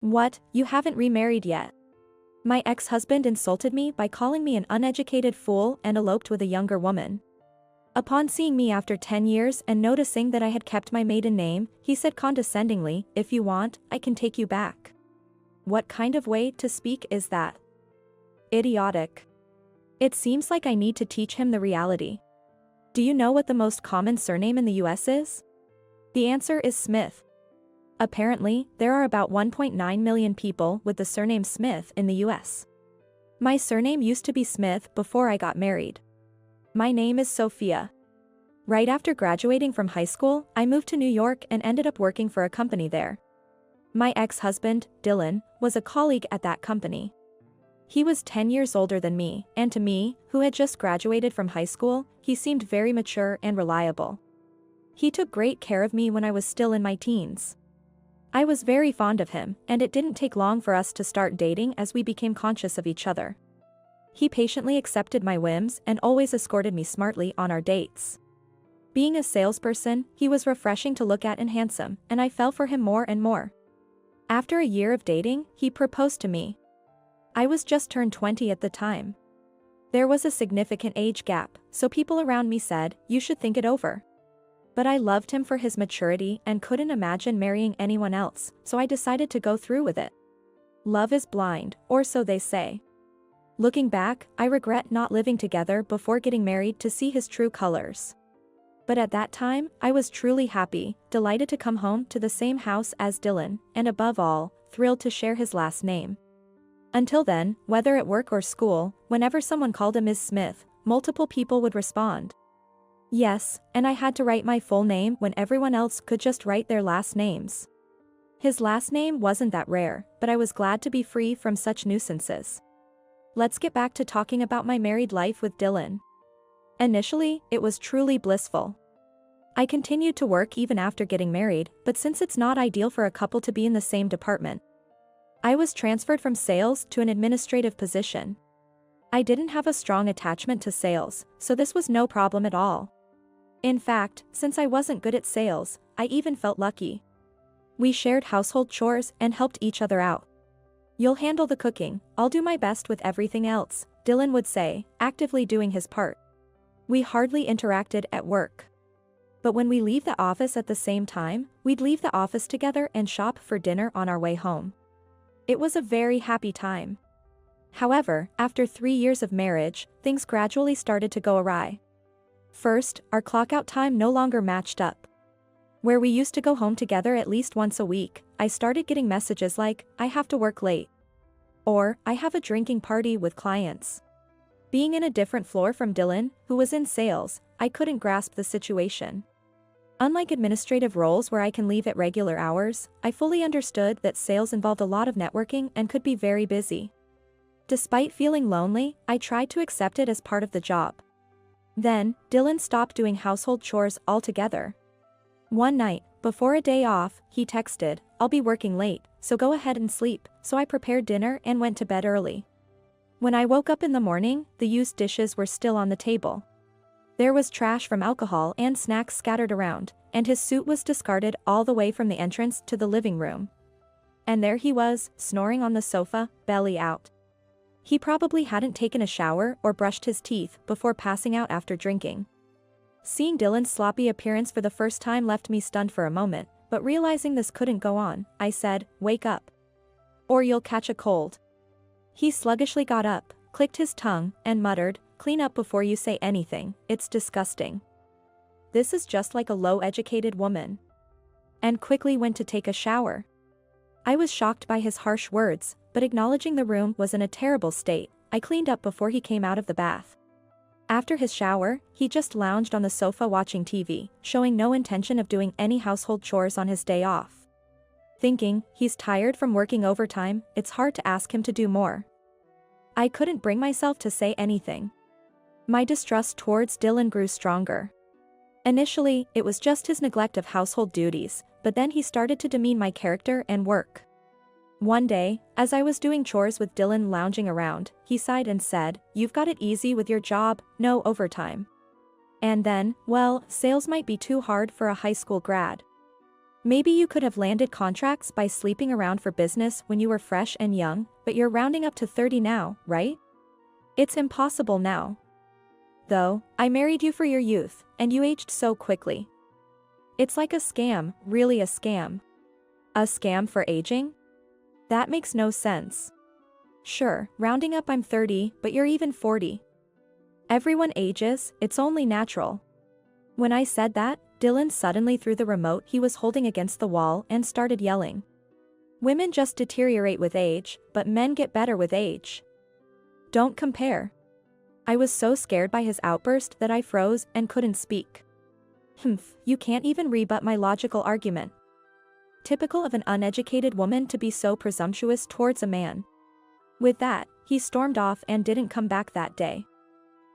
What, you haven't remarried yet? My ex-husband insulted me by calling me an uneducated fool and eloped with a younger woman. Upon seeing me after 10 years and noticing that I had kept my maiden name, he said condescendingly, "If you want, I can take you back." What kind of way to speak is that? Idiotic. It seems like I need to teach him the reality. Do you know what the most common surname in the US is? The answer is Smith. Apparently, there are about 1.9 million people with the surname Smith in the US. My surname used to be Smith before I got married. My name is Sophia. Right after graduating from high school, I moved to New York and ended up working for a company there. My ex-husband, Dylan, was a colleague at that company. He was 10 years older than me, and to me, who had just graduated from high school, he seemed very mature and reliable. He took great care of me when I was still in my teens. I was very fond of him, and it didn't take long for us to start dating as we became conscious of each other. He patiently accepted my whims and always escorted me smartly on our dates. Being a salesperson, he was refreshing to look at and handsome, and I fell for him more and more. After a year of dating, he proposed to me. I was just turned 20 at the time. There was a significant age gap, so people around me said, "You should think it over." But I loved him for his maturity and couldn't imagine marrying anyone else, so I decided to go through with it. Love is blind, or so they say. Looking back, I regret not living together before getting married to see his true colors. But at that time, I was truly happy, delighted to come home to the same house as Dylan, and above all, thrilled to share his last name. Until then, whether at work or school, whenever someone called him Ms. Smith, multiple people would respond. Yes, and I had to write my full name when everyone else could just write their last names. His last name wasn't that rare, but I was glad to be free from such nuisances. Let's get back to talking about my married life with Dylan. Initially, it was truly blissful. I continued to work even after getting married, but since it's not ideal for a couple to be in the same department, I was transferred from sales to an administrative position. I didn't have a strong attachment to sales, so this was no problem at all. In fact, since I wasn't good at sales, I even felt lucky. We shared household chores and helped each other out. "You'll handle the cooking, I'll do my best with everything else," Dylan would say, actively doing his part. We hardly interacted at work. But when we leave the office at the same time, we'd leave the office together and shop for dinner on our way home. It was a very happy time. However, after 3 years of marriage, things gradually started to go awry. First, our clock-out time no longer matched up. Where we used to go home together at least once a week, I started getting messages like, "I have to work late," or "I have a drinking party with clients." Being in a different floor from Dylan, who was in sales, I couldn't grasp the situation. Unlike administrative roles where I can leave at regular hours, I fully understood that sales involved a lot of networking and could be very busy. Despite feeling lonely, I tried to accept it as part of the job. Then, Dylan stopped doing household chores altogether. One night, before a day off, he texted, "I'll be working late, so go ahead and sleep," so I prepared dinner and went to bed early. When I woke up in the morning, the used dishes were still on the table. There was trash from alcohol and snacks scattered around, and his suit was discarded all the way from the entrance to the living room. And there he was, snoring on the sofa, belly out. He probably hadn't taken a shower or brushed his teeth before passing out after drinking. Seeing Dylan's sloppy appearance for the first time left me stunned for a moment, but realizing this couldn't go on, I said, "Wake up, or you'll catch a cold." He sluggishly got up, clicked his tongue, and muttered, "Clean up before you say anything, it's disgusting. This is just like a low-educated woman," and quickly went to take a shower. I was shocked by his harsh words, but acknowledging the room was in a terrible state, I cleaned up before he came out of the bath. After his shower, he just lounged on the sofa watching TV, showing no intention of doing any household chores on his day off. Thinking, he's tired from working overtime, it's hard to ask him to do more. I couldn't bring myself to say anything. My distrust towards Dylan grew stronger. Initially, it was just his neglect of household duties, but then he started to demean my character and work. One day, as I was doing chores with Dylan lounging around, he sighed and said, "You've got it easy with your job, no overtime." And then, well, sales might be too hard for a high school grad. Maybe you could have landed contracts by sleeping around for business when you were fresh and young, but you're rounding up to 30 now, right? It's impossible now. Though, I married you for your youth, and you aged so quickly. It's like a scam, really a scam. A scam for aging? That makes no sense. Sure, rounding up I'm 30, but you're even 40. Everyone ages, it's only natural. When I said that, Dylan suddenly threw the remote he was holding against the wall and started yelling. Women just deteriorate with age, but men get better with age. Don't compare. I was so scared by his outburst that I froze and couldn't speak. You can't even rebut my logical argument. Typical of an uneducated woman to be so presumptuous towards a man. With that, he stormed off and didn't come back that day.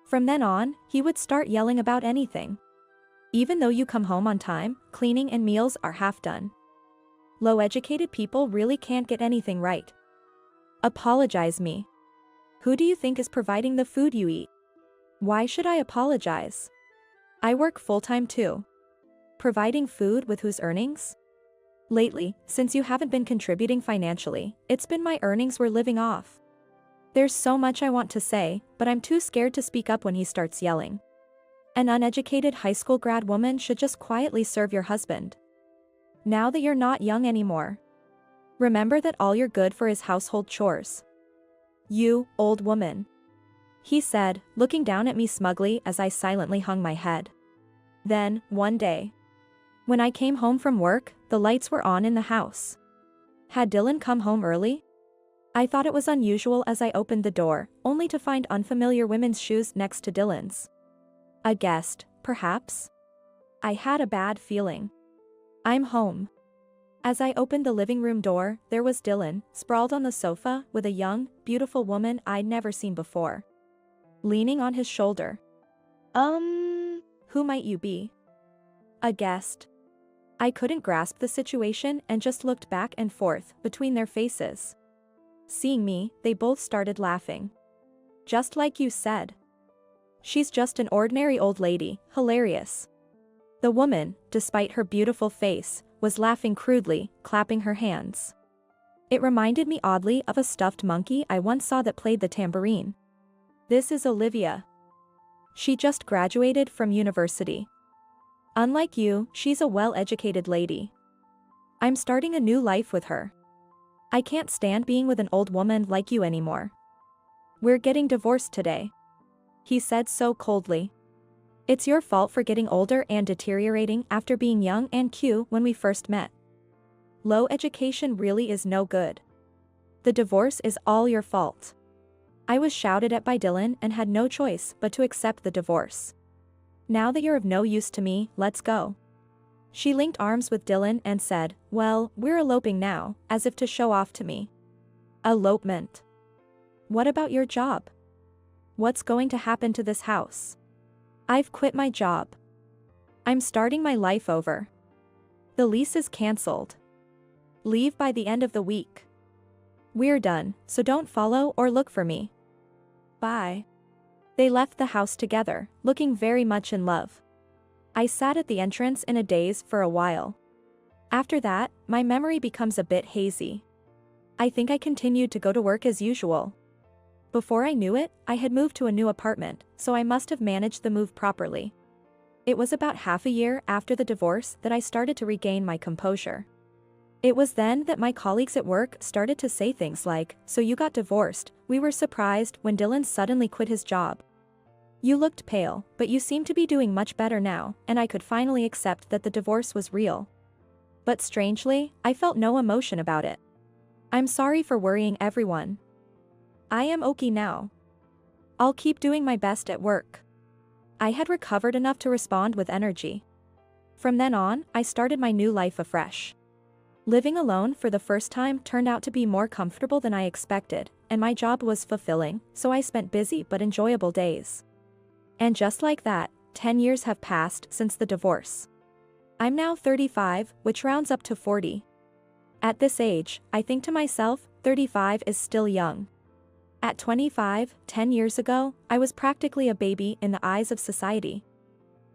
From then on, he would start yelling about anything. Even though you come home on time, cleaning and meals are half done. Low-educated people really can't get anything right. Apologize me. Who do you think is providing the food you eat? Why should I apologize? I work full-time too. Providing food with whose earnings? Lately, since you haven't been contributing financially, it's been my earnings we're living off. There's so much I want to say, but I'm too scared to speak up when he starts yelling. An uneducated high school grad woman should just quietly serve your husband. Now that you're not young anymore. Remember that all you're good for is household chores. You, old woman. He said, looking down at me smugly as I silently hung my head. Then, one day. When I came home from work, the lights were on in the house. Had Dylan come home early? I thought it was unusual as I opened the door, only to find unfamiliar women's shoes next to Dylan's. A guest, perhaps? I had a bad feeling. I'm home. As I opened the living room door, there was Dylan, sprawled on the sofa with a young, beautiful woman I'd never seen before. Leaning on his shoulder. Who might you be? A guest. I couldn't grasp the situation and just looked back and forth between their faces. Seeing me, they both started laughing. Just like you said. She's just an ordinary old lady, hilarious. The woman, despite her beautiful face, was laughing crudely, clapping her hands. It reminded me oddly of a stuffed monkey I once saw that played the tambourine. This is Olivia. She just graduated from university. Unlike you, she's a well-educated lady. I'm starting a new life with her. I can't stand being with an old woman like you anymore. We're getting divorced today. He said so coldly. It's your fault for getting older and deteriorating after being young and cute when we first met. Low education really is no good. The divorce is all your fault. I was shouted at by Dylan and had no choice but to accept the divorce. Now that you're of no use to me, let's go. She linked arms with Dylan and said, well, we're eloping now, as if to show off to me. Elopement. What about your job? What's going to happen to this house? I've quit my job. I'm starting my life over. The lease is cancelled. Leave by the end of the week. We're done, so don't follow or look for me. Bye. They left the house together, looking very much in love. I sat at the entrance in a daze for a while. After that, my memory becomes a bit hazy. I think I continued to go to work as usual. Before I knew it, I had moved to a new apartment, so I must have managed the move properly. It was about half a year after the divorce that I started to regain my composure. It was then that my colleagues at work started to say things like, so you got divorced. We were surprised when Dylan suddenly quit his job. You looked pale, but you seem to be doing much better now, and I could finally accept that the divorce was real. But strangely, I felt no emotion about it. I'm sorry for worrying everyone. I am okay now. I'll keep doing my best at work. I had recovered enough to respond with energy. From then on, I started my new life afresh. Living alone for the first time turned out to be more comfortable than I expected, and my job was fulfilling, so I spent busy but enjoyable days. And just like that, 10 years have passed since the divorce. I'm now 35, which rounds up to 40. At this age, I think to myself, 35 is still young. At 25, 10 years ago, I was practically a baby in the eyes of society.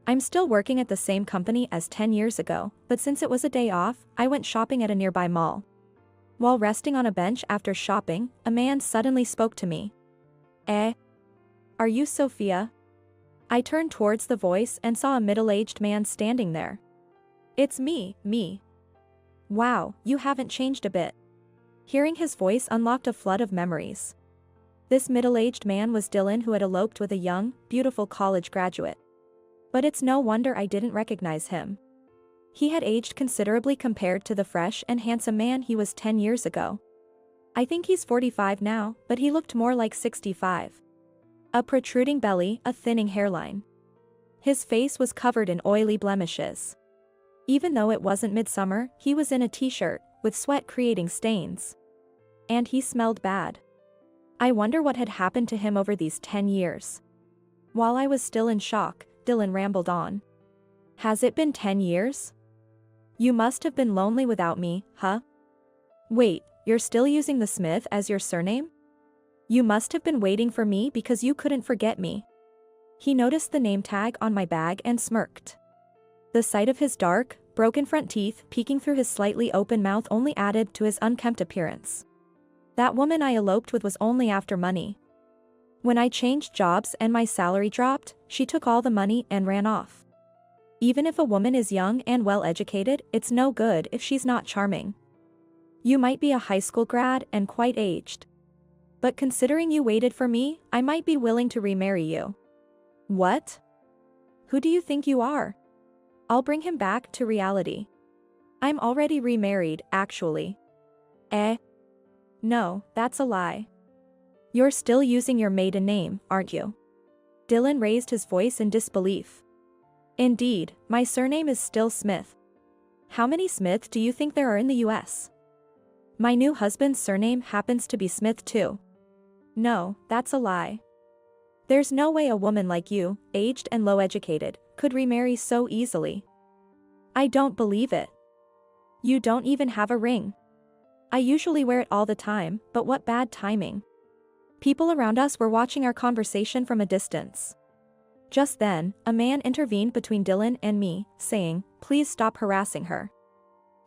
I'm still working at the same company as 10 years ago, but since it was a day off, I went shopping at a nearby mall. While resting on a bench after shopping, a man suddenly spoke to me. Eh? Are you Sophia? I turned towards the voice and saw a middle-aged man standing there. It's me. Wow, you haven't changed a bit. Hearing his voice unlocked a flood of memories. This middle-aged man was Dylan, who had eloped with a young, beautiful college graduate. But it's no wonder I didn't recognize him. He had aged considerably compared to the fresh and handsome man he was 10 years ago. I think he's 45 now, but he looked more like 65. A protruding belly, a thinning hairline. His face was covered in oily blemishes. Even though it wasn't midsummer, he was in a t-shirt, with sweat creating stains. And he smelled bad. I wonder what had happened to him over these 10 years. While I was still in shock, Dylan rambled on. Has it been 10 years? You must have been lonely without me, huh? Wait, you're still using the Smith as your surname? You must have been waiting for me because you couldn't forget me. He noticed the name tag on my bag and smirked. The sight of his dark, broken front teeth peeking through his slightly open mouth only added to his unkempt appearance. That woman I eloped with was only after money. When I changed jobs and my salary dropped, she took all the money and ran off. Even if a woman is young and well-educated, it's no good if she's not charming. You might be a high school grad and quite aged. But considering you waited for me, I might be willing to remarry you. What? Who do you think you are? I'll bring him back to reality. I'm already remarried, actually. Eh? No, that's a lie. You're still using your maiden name, aren't you? Dylan raised his voice in disbelief. Indeed, my surname is still Smith. How many Smith do you think there are in the US? My new husband's surname happens to be Smith too. No, that's a lie. There's no way a woman like you, aged and low-educated, could remarry so easily. I don't believe it. You don't even have a ring. I usually wear it all the time, but what bad timing. People around us were watching our conversation from a distance. Just then, a man intervened between Dylan and me, saying, "Please stop harassing her."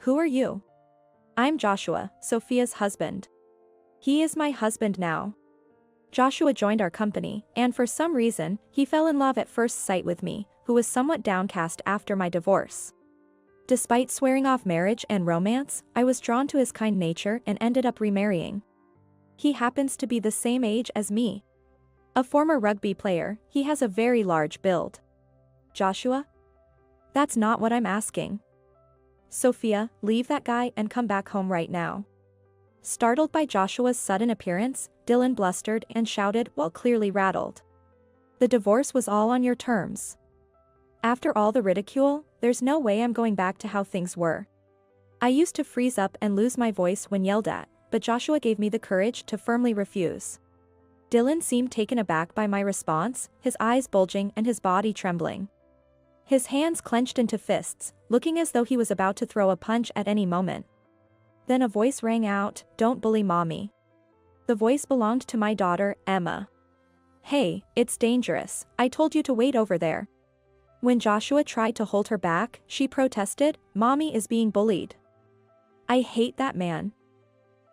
Who are you? I'm Joshua, Sophia's husband. He is my husband now. Joshua joined our company, and for some reason, he fell in love at first sight with me, who was somewhat downcast after my divorce. Despite swearing off marriage and romance, I was drawn to his kind nature and ended up remarrying. He happens to be the same age as me. A former rugby player, he has a very large build. Joshua? That's not what I'm asking. Sophia, leave that guy and come back home right now. Startled by Joshua's sudden appearance, Dylan blustered and shouted while clearly rattled. The divorce was all on your terms. After all the ridicule, there's no way I'm going back to how things were. I used to freeze up and lose my voice when yelled at, but Joshua gave me the courage to firmly refuse. Dylan seemed taken aback by my response, his eyes bulging and his body trembling. His hands clenched into fists, looking as though he was about to throw a punch at any moment. Then a voice rang out, "Don't bully mommy." The voice belonged to my daughter, Emma. "Hey, it's dangerous, I told you to wait over there." When Joshua tried to hold her back, she protested, "Mommy is being bullied. I hate that man.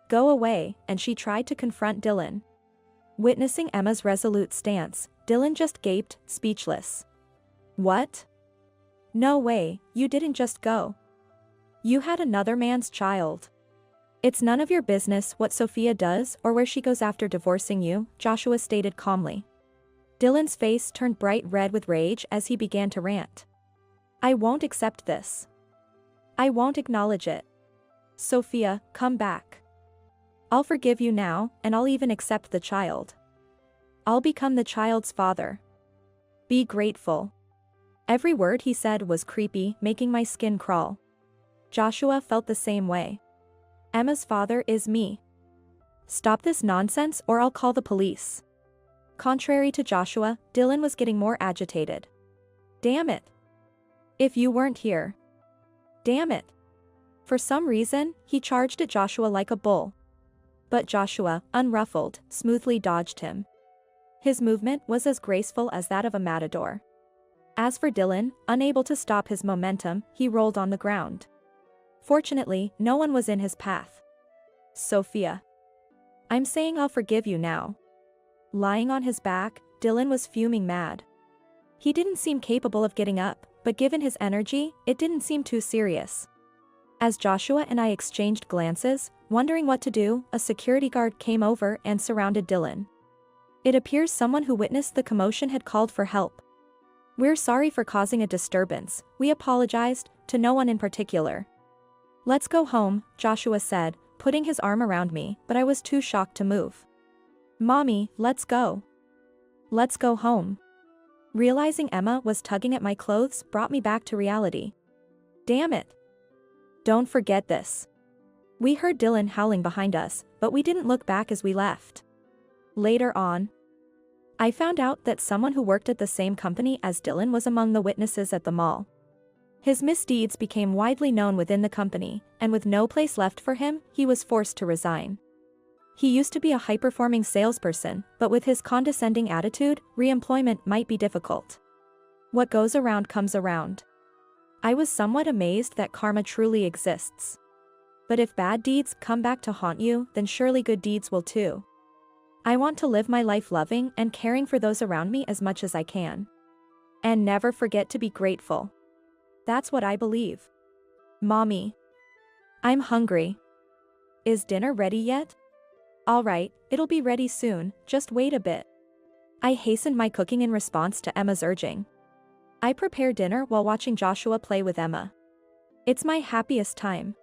Go away," and she tried to confront Dylan. Witnessing Emma's resolute stance, Dylan just gaped, speechless. What? No way, you didn't just go. You had another man's child. It's none of your business what Sophia does or where she goes after divorcing you, Joshua stated calmly. Dylan's face turned bright red with rage as he began to rant. I won't accept this. I won't acknowledge it. Sophia, come back. I'll forgive you now, and I'll even accept the child. I'll become the child's father. Be grateful. Every word he said was creepy, making my skin crawl. Joshua felt the same way. Emma's father is me. Stop this nonsense or I'll call the police. Contrary to Joshua, Dylan was getting more agitated. Damn it. If you weren't here. Damn it. For some reason, he charged at Joshua like a bull. But Joshua, unruffled, smoothly dodged him. His movement was as graceful as that of a matador. As for Dylan, unable to stop his momentum, he rolled on the ground. Fortunately, no one was in his path. Sophia. I'm saying I'll forgive you now. Lying on his back, Dylan was fuming mad. He didn't seem capable of getting up, but given his energy, it didn't seem too serious. As Joshua and I exchanged glances, wondering what to do, a security guard came over and surrounded Dylan. It appears someone who witnessed the commotion had called for help. We're sorry for causing a disturbance, we apologized, to no one in particular. Let's go home, Joshua said, putting his arm around me, but I was too shocked to move. Mommy, let's go. Let's go home. Realizing Emma was tugging at my clothes brought me back to reality. Damn it. Don't forget this. We heard Dylan howling behind us, but we didn't look back as we left. Later on, I found out that someone who worked at the same company as Dylan was among the witnesses at the mall. His misdeeds became widely known within the company, and with no place left for him, he was forced to resign. He used to be a high-performing salesperson, but with his condescending attitude, re-employment might be difficult. What goes around comes around. I was somewhat amazed that karma truly exists. But if bad deeds come back to haunt you, then surely good deeds will too. I want to live my life loving and caring for those around me as much as I can. And never forget to be grateful. That's what I believe. Mommy. I'm hungry. Is dinner ready yet? Alright, it'll be ready soon, just wait a bit. I hastened my cooking in response to Emma's urging. I prepare dinner while watching Joshua play with Emma. It's my happiest time.